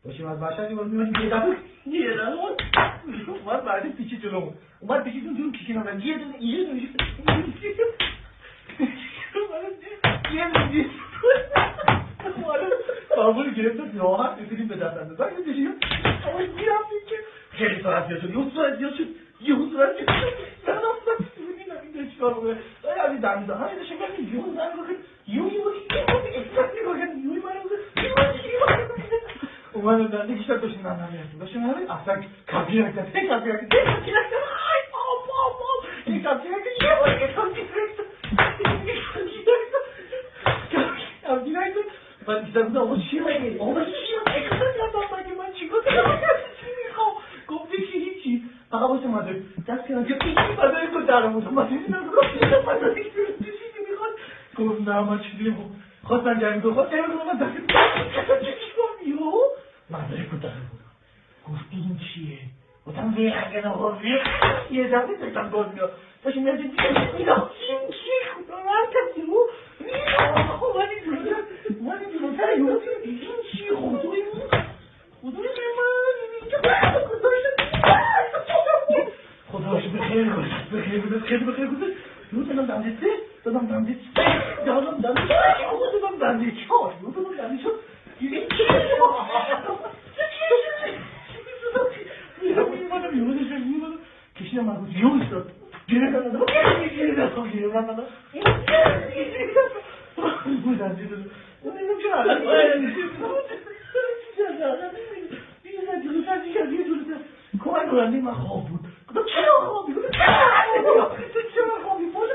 داشتیم از بشری باید میمونیم یه دفعه اومد بعدی پیچی جلومون اومد پیچیتون جلوم کشیدم و یه دونه بابول گرفت راحت میتونیم به دست اندازه وقتی دیشیم اما گیرفتیم که خیلی سرعت زیاد شد یه صورت زیاد شد زن افتاد بودیم این داره چیکار بکنه داره همین در میزن همین داشتیم گفتیم یهو زن بکنیم یهو اومدم دنده کشتر داشتیم نمیرسیم داشتیم همین اصلا کبیر نکرد یک کبیر نکرد ای باب یک کبیر نکرد یه بار یک کبیر نکرد من بیشتر بودم آقا چی مگه؟ آقا چی مگه؟ مگه من چی کنم؟ چی میخوام؟ گفته که هیچی فقط باشه مادر دست کنم که پیشی مادری کن درم بودم مادری نمیخواد مادری چیزی میخواد گفت نه من چیزی نمیخوام خواستم جمعی کنم خواست جمعی کنم من دست کنم چی کنم یو مادری کن درم بودم گفتی این چیه؟ گفتم ویقه نخواه یه دفعه تکتم باز میاد داشتیم میاد این چی خدا هر کسی رو من جلوتر یوتی این چی خدای خدایش بخیر کنه یو دادم دنده سه دادم دنده چهار این چی کشیدم من بود یو ایستاد گرفتم بودم دیدم نمیدونم چرا کمک کننده من خواب بود گفتم چرا خوابی؟ چرا خوابی؟ بوده